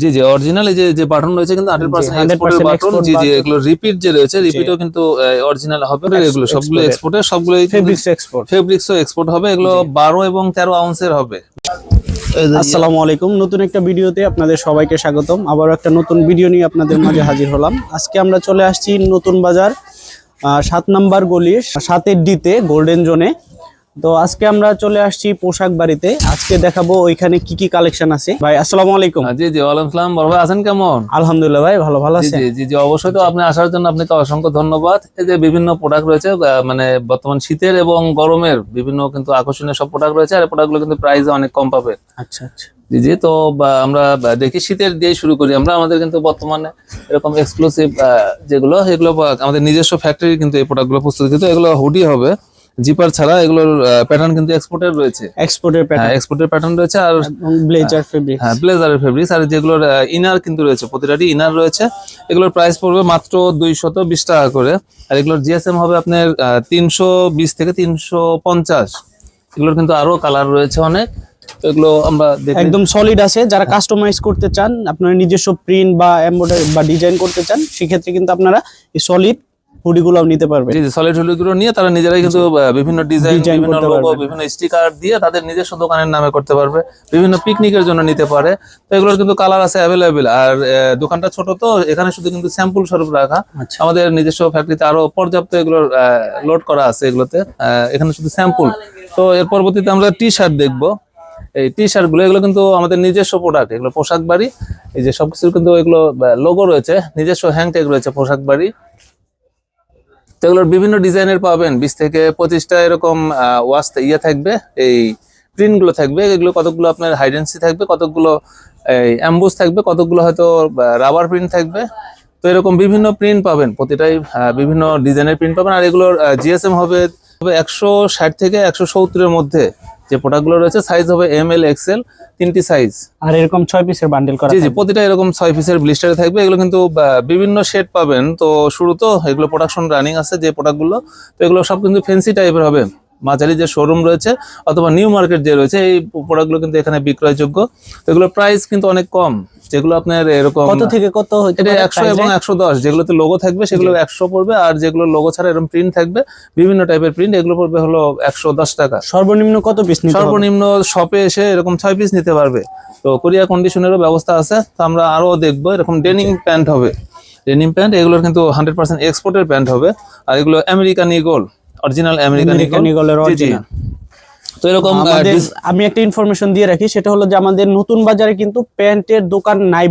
জি জি original এই যে button রয়েছে কিন্তু 100% এক্সপোর্টের বাটন। জি জি এগুলো রিপিট যে রয়েছে রিপিটও কিন্তু অরিজিনাল হবে। এগুলো সবগুলো এক্সপোর্টের, সবগুলোই ফেব্রিক্সও এক্সপোর্ট হবে। এগুলো 12 এবং 13 আউন্সের হবে। আসসালামু আলাইকুম, নতুন একটা ভিডিওতে আপনাদের সবাইকে স্বাগতম। আবার একটা নতুন ভিডিও নিয়ে আপনাদের মাঝে হাজির হলাম। আজকে আমরা চলে আসছি নতুন বাজার 7 নাম্বার গলি 7 ডিতে গোল্ডেন জোনে। তো আজকে আমরা চলে আসছি পোশাক বাড়িতে। আজকে দেখাবো ওইখানে কি কি কালেকশন আছে। ভাই আসসালামু আলাইকুম। জি জি ওয়ালাইকুম আসসালাম। বড় ভাই আছেন কেমন? আলহামদুলিল্লাহ ভাই, ভালো আছেন? জি জি জি অবশ্যই। তো আপনি আসার জন্য আপনাকে অসংখ্য ধন্যবাদ। এই যে বিভিন্ন প্রোডাক্ট রয়েছে, মানে বর্তমান শীতের এবং গরমের বিভিন্ন কিন্তু আকর্ষণীয় সব প্রোডাক্ট রয়েছে। আর এই প্রোডাক্টগুলো কিন্তু প্রাইসে অনেক কম পাবে। আচ্ছা আচ্ছা। জি জি তো আমরা দেখি শীতের দিয়ে শুরু করি। আমাদের কিন্তু বর্তমানে এরকম এক্সক্লুসিভ যেগুলো এগুলো আমাদের নিজস্ব ফ্যাক্টরি কিন্তু এই প্রোডাক্টগুলো প্রস্তুত। কিন্তু এগুলো হুডি হবে জিপার ছাড়া। এগুলোর প্যাটার্ন কিন্তু এক্সপোর্টের রয়েছে, এক্সপোর্টের প্যাটার্ন রয়েছে। আর ব্লেজার ফেব্রিক্স, ব্লেজারের ফেব্রিক্স। আর যেগুলোর ইনার কিন্তু রয়েছে, প্রতিটারই ইনার রয়েছে। এগুলোর প্রাইস পড়বে মাত্র 220 টাকা করে। আর এগুলোর জিএসএম হবে আপনার 320 থেকে 350। এগুলোর কিন্তু আরো কালার রয়েছে অনেক। তো এগুলো আমরা একদম সলিড আছে। যারা কাস্টমাইজ করতে চান, আপনারা নিজস্ব প্রিন্ট বা এমব্রয়ডারি বা ডিজাইন করতে চান, সেক্ষেত্রে কিন্তু আপনারা এই সলিড হুডিগুলোও নিতে পারবেন। জি জি সলিড হুডিগুলো নিয়ে তারা নিজেরাই কিন্তু বিভিন্ন ডিজাইন, বিভিন্ন লোগো, বিভিন্ন স্টিকার দিয়ে তাদের নিজস্ব দোকানের নামে করতে পারবে। বিভিন্ন পিকনিকের জন্য নিতে পারে। তো এগুলোর কিন্তু কালার আছে অ্যাভেলেবেল। আর দোকানটা ছোট, তো এখানে শুধু কিন্তু স্যাম্পল স্বরূপ রাখা। আমাদের নিজস্ব ফ্যাক্টরিতে আরো পর্যাপ্ত এগুলোর লোড করা আছে এগুলোতে। এখানে শুধু স্যাম্পল। তো এর পরবর্তীতে আমরা টি শার্ট দেখবো। এই টি শার্ট গুলো এগুলো কিন্তু আমাদের নিজস্ব প্রোডাক্ট। এগুলো পোশাক বাড়ি, এই যে সবকিছু কিন্তু এগুলো লোগো রয়েছে, নিজস্ব হ্যাং ট্যাগ রয়েছে পোশাক বাড়ি। তো এগুলোর বিভিন্ন ডিজাইনের পাবেন। 20 থেকে 25টা এরকম ওয়াশ থাকবে, এই প্রিন্ট গুলো থাকবে। এগুলো কতগুলো আপনার হাইডেন্সি থাকবে, কতগুলো অ্যাম্বুস থাকবে, কতগুলো হয়তো রাবার প্রিন্ট থাকবে। তো এরকম বিভিন্ন প্রিন্ট পাবেন, প্রতিটাই বিভিন্ন ডিজাইনের প্রিন্ট পাবেন। আর এগুলোর জিএসএম হবে 160 থেকে 170-এর মধ্যে। যে প্রোডাক্টগুলো রয়েছে সাইজ হবে ML XL, 3টি সাইজ। আর এরকম 6 পিসের বান্ডেল করা। জি জি প্রতিটা এরকম 6 পিসের ব্লিস্টারে থাকবে। এগুলো কিন্তু বিভিন্ন শেড পাবেন। তো শুরু তো এগুলো প্রোডাকশন রানিং আছে যে প্রোডাক্টগুলো। তো এগুলো সব কিন্তু ফ্যান্সি টাইপের হবে। মাঝারি যে শোরুম রয়েছে অথবা নিউ মার্কেট যে রয়েছে, এই প্রোডাক্টগুলো কিন্তু এখানে বিক্রয়যোগ্য। এগুলোর প্রাইস কিন্তু অনেক কম। যেগুলো আপনার এরকম কত থেকে কত হইতে পারে? 100 এবং 110। যেগুলোতে লোগো থাকবে সেগুলো 100 পড়বে। আর যেগুলো লোগো ছাড়া এরকম প্রিন্ট থাকবে, বিভিন্ন টাইপের প্রিন্ট, এগুলো পড়বে হলো 110 টাকা। সর্বনিম্ন কত পিস নিতে হবে? সর্বনিম্ন শপে এসে এরকম 6 পিস নিতে পারবে। তো কোরিয়া কন্ডিশনেরও ব্যবস্থা আছে। তো আমরা আরো দেখবো। এরকম ডেনিম প্যান্ট হবে, ডেনিম প্যান্ট। এগুলোর কিন্তু 100% এক্সপোর্টের প্যান্ট হবে। আর এগুলো আমেরিকান ইগল, অরিজিনাল আমেরিকান ইগলের অরিজিনাল। তো এরকম আমি একটা ইনফরমেশন দিয়ে রাখি, সেটা হলো যে আমাদের নতুন বাজারে কিন্তু প্যান্টের দোকান নাই